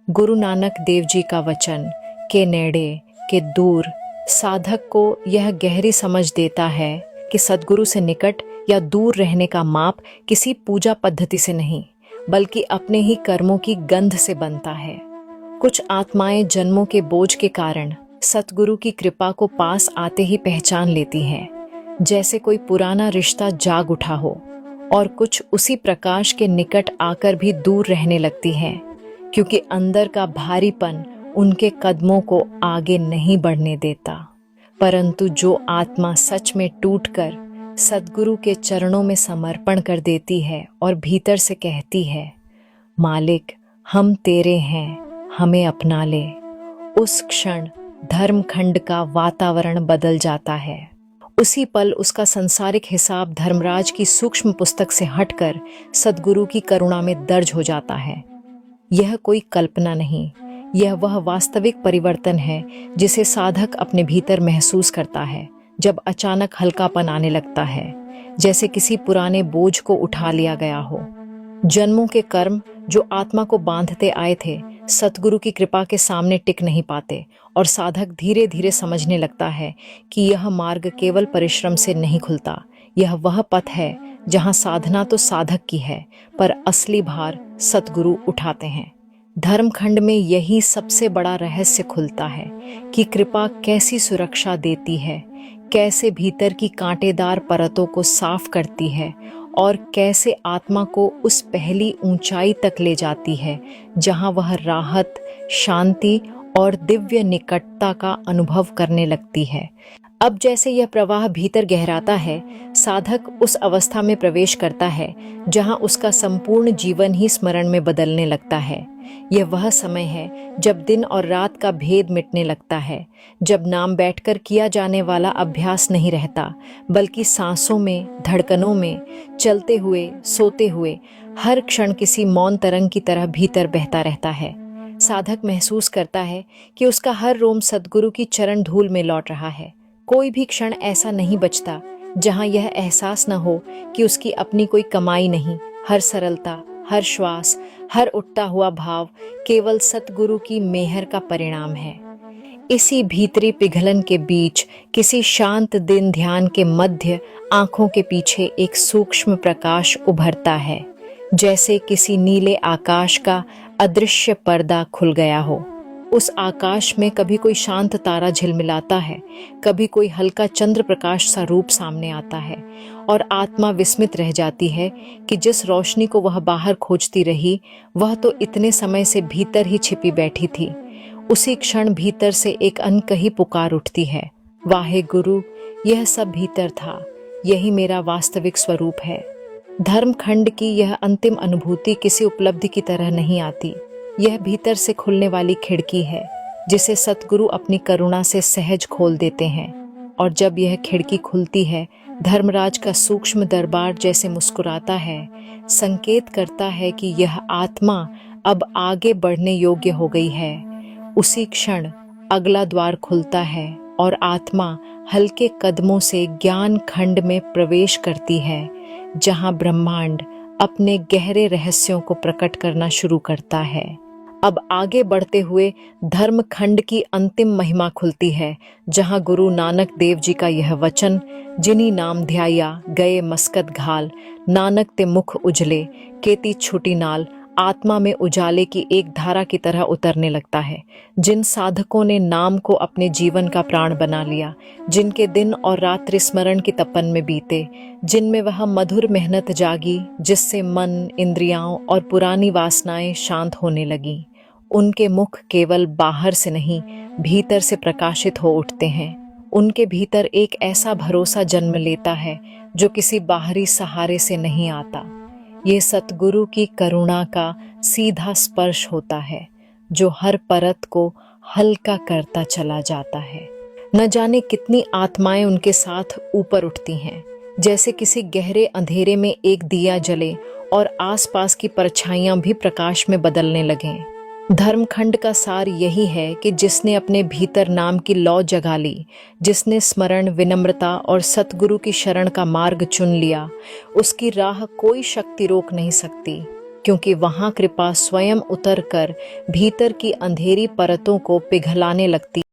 गुरु नानक देव जी का वचन के नेड़े के दूर साधक को यह गहरी समझ देता है कि सद्गुरु से निकट या दूर रहने का माप किसी पूजा पद्धति से नहीं बल्कि अपने ही कर्मों की गंध से बनता है। कुछ आत्माएं जन्मों के बोझ के कारण सतगुरु की कृपा को पास आते ही पहचान लेती हैं, जैसे कोई पुराना रिश्ता जाग उठा हो, और कुछ उसी प्रकाश के निकट आकर भी दूर रहने लगती हैं, क्योंकि अंदर का भारीपन उनके कदमों को आगे नहीं बढ़ने देता। परंतु जो आत्मा सच में टूटकर सद्गुरु के चरणों में समर्पण कर देती है और भीतर से कहती है, मालिक हम तेरे हैं, हमें अपना ले, उस क्षण धर्मखंड का वातावरण बदल जाता है। उसी पल उसका संसारिक हिसाब धर्मराज की सूक्ष्म पुस्तक से हटकर सद्गुरु की करुणा में दर्ज हो जाता है। यह कोई कल्पना नहीं, यह वह वास्तविक परिवर्तन है जिसे साधक अपने भीतर महसूस करता है जब अचानक हल्कापन आने लगता है, जैसे किसी पुराने बोझ को उठा लिया गया हो। जन्मों के कर्म जो आत्मा को बांधते आए थे, सतगुरु की कृपा के सामने टिक नहीं पाते और साधक धीरे धीरे समझने लगता है कि यह मार्ग केवल परिश्रम से नहीं खुलता। यह वह पथ है जहाँ साधना तो साधक की है, पर असली भार सतगुरु उठाते हैं। धर्मखंड में यही सबसे बड़ा रहस्य खुलता है कि कृपा कैसी सुरक्षा देती है, कैसे भीतर की कांटेदार परतों को साफ करती है और कैसे आत्मा को उस पहली ऊंचाई तक ले जाती है जहां वह राहत, शांति और दिव्य निकटता का अनुभव करने लगती है। अब जैसे यह प्रवाह भीतर गहराता है, साधक उस अवस्था में प्रवेश करता है जहां उसका संपूर्ण जीवन ही स्मरण में बदलने लगता है। यह वह समय है जब दिन और रात का भेद मिटने लगता है, जब नाम बैठकर किया जाने वाला अभ्यास नहीं रहता, बल्कि सांसों में, धड़कनों में, चलते हुए, सोते हुए हर क्षण किसी मौन तरंग की तरह भीतर बहता रहता है। साधक महसूस करता है कि उसका हर रोम सद्गुरु की चरण धूल में लौट रहा है। कोई भी क्षण ऐसा नहीं बचता जहां यह एहसास न हो कि उसकी अपनी कोई कमाई नहीं। हर सरलता, हर श्वास, हर उठता हुआ भाव केवल सतगुरु की मेहर का परिणाम है। इसी भीतरी पिघलन के बीच किसी शांत दिन ध्यान के मध्य आंखों के पीछे एक सूक्ष्म प्रकाश उभरता है, जैसे किसी नीले आकाश का अदृश्य पर्दा खुल गया हो। उस आकाश में कभी कोई शांत तारा झिलमिलाता है, कभी कोई हल्का चंद्र प्रकाश सा रूप सामने आता है, और आत्मा विस्मित रह जाती है कि जिस रोशनी को वह बाहर खोजती रही, वह तो इतने समय से भीतर ही छिपी बैठी थी। उसी क्षण भीतर से एक अनकही पुकार उठती है, वाहे गुरु, यह सब भीतर था, यही मेरा वास्तविक स्वरूप है। धर्मखंड की यह अंतिम अनुभूति किसी उपलब्धि की तरह नहीं आती। यह भीतर से खुलने वाली खिड़की है जिसे सतगुरु अपनी करुणा से सहज खोल देते हैं, और जब यह खिड़की खुलती है, धर्मराज का सूक्ष्म दरबार जैसे मुस्कुराता है, संकेत करता है कि यह आत्मा अब आगे बढ़ने योग्य हो गई है। उसी क्षण अगला द्वार खुलता है और आत्मा हल्के कदमों से ज्ञान खंड में प्रवेश करती है, जहां ब्रह्मांड अपने गहरे रहस्यों को प्रकट करना शुरू करता है। अब आगे बढ़ते हुए धर्मखंड की अंतिम महिमा खुलती है, जहां गुरु नानक देव जी का यह वचन, जिनी नाम ध्याया गए मस्कत घाल, नानक ते मुख उजले, केती छुटी नाल, आत्मा में उजाले की एक धारा की तरह उतरने लगता है। जिन साधकों ने नाम को अपने जीवन का प्राण बना लिया, जिनके दिन और रात्रि स्मरण की तपन में बीते, जिनमें वह मधुर मेहनत जागी जिससे मन, इंद्रियां और पुरानी वासनाएं शांत होने लगीं, उनके मुख केवल बाहर से नहीं, भीतर से प्रकाशित हो उठते हैं। उनके भीतर एक ऐसा भरोसा जन्म लेता है जो किसी बाहरी सहारे से नहीं आता। ये सतगुरु की करुणा का सीधा स्पर्श होता है जो हर परत को हल्का करता चला जाता है। न जाने कितनी आत्माएं उनके साथ ऊपर उठती हैं, जैसे किसी गहरे अंधेरे में एक दिया जले और आसपास की परछाइयां भी प्रकाश में बदलने लगें। धर्मखंड का सार यही है कि जिसने अपने भीतर नाम की लौ जगा ली, जिसने स्मरण, विनम्रता और सतगुरु की शरण का मार्ग चुन लिया, उसकी राह कोई शक्ति रोक नहीं सकती। क्योंकि वहां कृपा स्वयं उतरकर भीतर की अंधेरी परतों को पिघलाने लगती